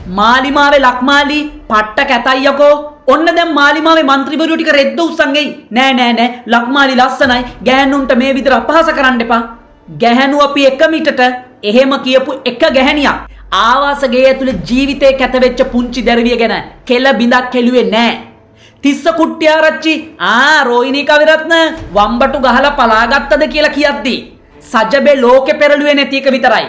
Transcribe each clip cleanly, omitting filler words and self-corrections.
මාලිමාවේ ලක්මාලි පට්ට කැතයියකෝ. ඔන්න දැන් මාලිමාවේ മന്ത്രിවරු ටික රෙද්ද උස්සන් එයි. නෑ ලක්මාලි ලස්සනයි. ගෑනුන්ට මේ විදිහට අපහාස කරන්න එපා. ගැහැණු අපි එක මිටට එහෙම කියපු එක ගැහැණියක් ආවාසගේ ඇතුලේ ජීවිතේ කැත වෙච්ච පුංචි දරුවිය ගැන කෙල බිඳක් කෙළුවේ නෑ. තිස්ස කුට්ටිආරච්චි රෝහිණී කවිරත්න වම්බටු ගහලා පලාගත්තද කියලා කියද්දි සජබේ ලෝකේ පෙරළුවේ නැති එක විතරයි.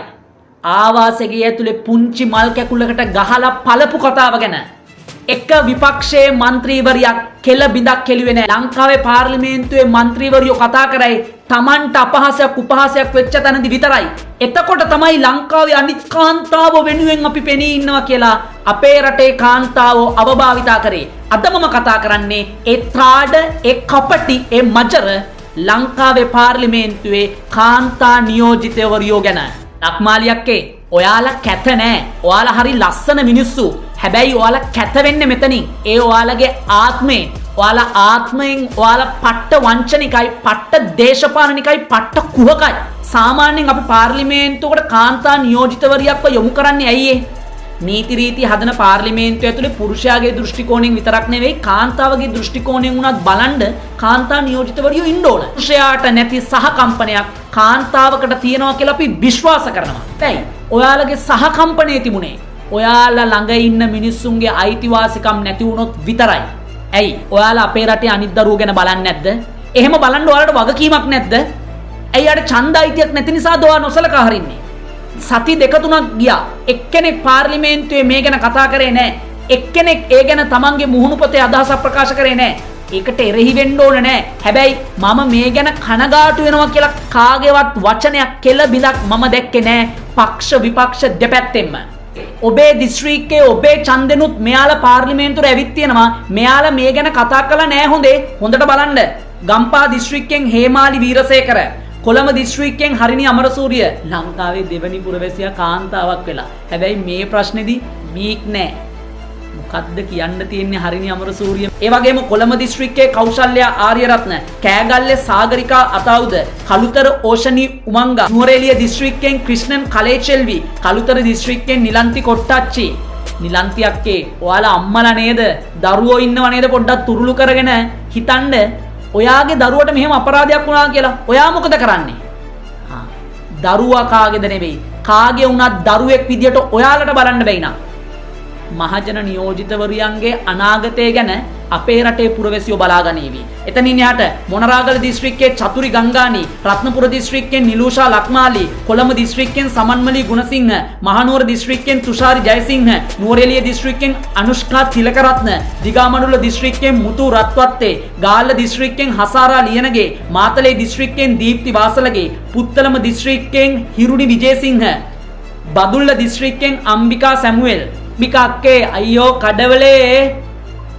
ආවාසගේ ඇතුලේ පුංචි මල් කැකුලකට ගහලා පළපු කතාව ගැන එක විපක්ෂයේ മന്ത്രിවරියක් කෙල බිඳක් කෙළුවේ නැහැ. ලංකාවේ පාර්ලිමේන්තුවේ മന്ത്രിවරියෝ කතා කරයි Tamanට අපහාසයක් උපහාසයක් වෙච්ච තැනදී විතරයි. එතකොට තමයි ලංකාවේ අනිත් කාන්තාව වෙනුවෙන් අපි පෙනී ඉන්නවා කියලා අපේ රටේ කාන්තාවෝ අවභාවිතා කරේ. අද මම කතා කරන්නේ ඒ ත්‍රාඩ ඒ කපටි ඒ මජර ලංකාවේ පාර්ලිමේන්තුවේ කාන්තා නියෝජිතවරියෝ ගැන. ලක්මාලියක්කේ ඔයාලා කැත නෑ. ඔයාලා හරි ලස්සන මිනිස්සු. හැබැයි ඔයාලා කැත වෙන්නේ මෙතනින්. ඒ ඔයාලගේ ආත්මේ ඔයාලා ආත්මයෙන් ඔයාලා පට්ට වංචනිකයි, පට්ට දේශපාලනිකයි, පට්ට කුහකයි. සාමාන්‍යයෙන් අපි පාර්ලිමේන්තුවකට කාන්තා නියෝජිතවරියක්ව යොමු කරන්නේ ඇයි නීති රීති හදන පාර්ලිමේන්තුව ඇතුලේ පුරුෂයාගේ දෘෂ්ටි කෝණයෙන් විතරක් නෙවෙයි කාන්තාවගේ දෘෂ්ටි කෝණයෙන් උනත් බලන්න කාන්තා නියෝජිතවරියෝ ඉන්න ඕන. පුරුෂයාට නැති සහකම්පනයක් කාන්තාවකට තියෙනවා කියලා අපි විශ්වාස කරනවා. ඇයි? ඔයාලගේ සහකම්පනයේ තිබුණේ ඔයාලා ළඟ ඉන්න මිනිස්සුන්ගේ අයිතිවාසිකම් නැති වුණොත් විතරයි. ඇයි? ඔයාලා අපේ රටේ අනිත් දරුවෝ ගැන බලන්නේ නැද්ද? එහෙම බලන්න ඔයාලට වගකීමක් නැද්ද? ඇයි අර ඡන්ද අයිතියක් නැති නිසාද ඔයා නොසලකා හරින්නේ? සති දෙක තුනක් ගියා. එක්කෙනෙක් පාර්ලිමේන්තුවේ මේ ගැන කතා කරේ නැහැ. එක්කෙනෙක් ඒ ගැන තමන්ගේ මුහුණු පොතේ අදහසක් ප්‍රකාශ කරේ නැහැ. ඒකට එරෙහි වෙන්න ඕන නැහැ. හැබැයි මම මේ ගැන කනගාටු වෙනවා කියලා කාගේවත් වචනයක් කෙල බිලක් මම දැක්කේ නැහැ. පක්ෂ විපක්ෂ දෙපැත්තෙන්ම. ඔබේ දිස්ත්‍රික්කයේ ඔබේ ඡන්දෙනුත් මෙයාලා පාර්ලිමේන්තුවට ඇවිත් තියෙනවා. මෙයාලා මේ ගැන කතා කළා නෑ හොඳේ. හොඳට බලන්න. ගම්පහ දිස්ත්‍රික්කයෙන් හේමාලි වීරසේකර, කොළඹ දිස්ත්‍රික්කයෙන් හරිනි අමරසූරිය ලංකාවේ දෙවනි පුරවැසියා කාන්තාවක් වෙලා. හැබැයි මේ ප්‍රශ්නේදී මීක් නෑ. මොකද්ද කියන්න තියෙන්නේ හරිනි අමරසූරිය. ඒ වගේම කොළඹ දිස්ත්‍රික්කයේ කෞශල්‍යා ආර්යරත්න, කෑගල්ලේ සාගරිකා අතවුද, කළුතර ඕෂනී උමංගා, නුවරඑළිය දිස්ත්‍රික්කයෙන් ක්‍රිෂ්ණන් කලේචෙල්වි, කළුතර දිස්ත්‍රික්කයෙන් නිලන්ති කොට්ටච්චි. නිලන්ති අක්කේ ඔයාලා අම්මලා නේද? දරුවෝ ඉන්නව නේද? පොඩ්ඩක් තුරුළු කරගෙන හිතන්න. ඔයාගේ දරුවට මෙහෙම අපරාධයක් වුණා කියලා ඔයා මොකද කරන්නේ? දරුවා කාගේද නෙවෙයි. කාගේ වුණත් දරුවෙක් විදියට ඔයාලට බලන්න බැයි නා. මහජන නියෝජිතවරියන්ගේ අනාගතය ගැන අපේ රටේ පුරවැසියෝ බලාගනීවි. එතනින් එහාට මොනරාගල දිස්ත්‍රික්කයේ චතුරි ගංගානි, රත්නපුර දිස්ත්‍රික්කයෙන් නිලූෂා ලක්මාලි, කොළඹ දිස්ත්‍රික්කයෙන් සමන්මලි ගුණසිංහ, මහනුවර දිස්ත්‍රික්කයෙන් තුෂාරි ජයසිංහ, නුවරඑළිය දිස්ත්‍රික්කයෙන් අනුෂ්කා තිලකරත්න, දිගාමඩුල්ල දිස්ත්‍රික්කයෙන් මුතු රත්වත්තේ, ගාල්ල දිස්ත්‍රික්කයෙන් හසාරා ලියනගේ, මාතලේ දිස්ත්‍රික්කයෙන් දීප්ති වාසලගේ, පුත්තලම දිස්ත්‍රික්කයෙන් හිරුනි විජේසිංහ, බදුල්ල දිස්ත්‍රික්කයෙන් අම්බිකා සැමුවෙල්. මිකක්කේ අයියෝ කඩවලේ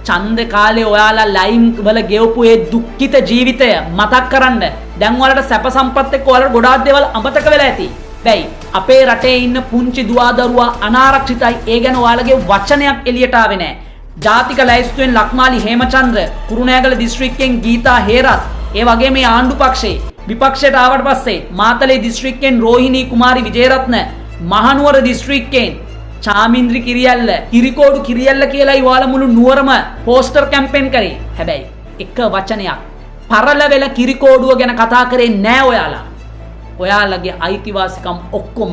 ඡන්ද කාලේ ඔයාලා ලයින් වල ගෙවපු ඒ දුක්ඛිත ජීවිතය මතක් කරන්න. දැන් ඔයාලට සැප සම්පත් එක්ක ඔයාලට ගොඩාක් දේවල් අමතක වෙලා ඇති. බැයි අපේ රටේ ඉන්න පුංචි දුවදරුවා අනාරක්ෂිතයි. ඒ ගැන ඔයාලගේ වචනයක් එළියට ආවේ නැහැ. ජාතික ලැයිස්තුවෙන් ලක්මාලි හේමචන්ද්‍ර, කුරුණෑගල දිස්ත්‍රික්කයෙන් ගීතා හේරත්, ඒ වගේම මේ ආණ්ඩු පක්ෂේ විපක්ෂයට ආවට පස්සේ මාතලේ දිස්ත්‍රික්කයෙන් රෝහිණී කුමාරි විජේරත්න, මහනුවර දිස්ත්‍රික්කයෙන් චාමින්ද්‍රි කිරියල්ල, කිරිකෝඩු කිරියල්ල කියලා ඔයාලා මුළු නුවරම පෝස්ටර් කැම්පේන් කරේ. හැබැයි එක වචනයක් පරලවෙල කිරිකෝඩුව ගැන කතා කරේ නෑ ඔයාලා. ඔයාලගේ අයිතිවාසිකම් ඔක්කොම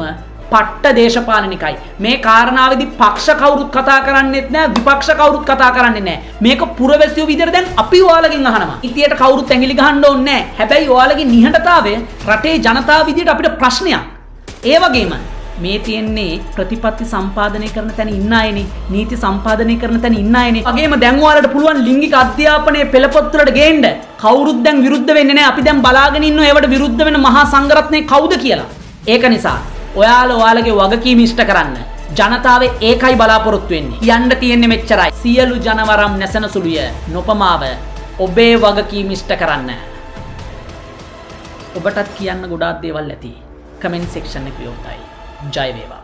පට්ට දේශපාලනිකයි. මේ කාරණාවේදී පක්ෂ කවුරුත් කතා කරන්නේත් නෑ, විපක්ෂ කවුරුත් කතා කරන්නේ නෑ. මේක පුරවැසියෝ විදිහට දැන් අපි ඔයාලගෙන් අහනවා. ඉතියට කවුරුත් ඇඟිලි ගහන්න ඕනේ නෑ. හැබැයි ඔයාලගේ නිහඬතාවය රටේ ජනතාව විදිහට අපිට ප්‍රශ්නයක්. ඒ වගේම මේ තියෙන්නේ ප්‍රතිපත්ති සම්පාදනය කරන තැන ඉන්න අයනේ, නීති සම්පාදනය කරන තැන ඉන්න අයනේ. වගේම දැන් ඔයාලට පුළුවන් ලිංගික අධ්‍යාපනයේ පෙළපොත් වලට ගේන්න. කවුරුත් දැන් විරුද්ධ වෙන්නේ නැහැ. අපි දැන් බලාගෙන ඉන්නවා ඒවට විරුද්ධ වෙන මහා සංඝරත්නය කවුද කියලා. ඒක නිසා ඔයාලා ඔයාලගේ වගකීම ඉෂ්ට කරන්න. ජනතාවේ ඒකයි බලාපොරොත්තු වෙන්නේ. යන්න තියෙන්නේ මෙච්චරයි. සියලු ජනවරම් නැසන සුළුය. නොපමාව ඔබේ වගකීම ඉෂ්ට කරන්න. ඔබටත් කියන්න ගොඩාක් දේවල් ඇති. කමෙන්ට් සෙක්ෂන් එකේ යොතයි. ජය වේවා.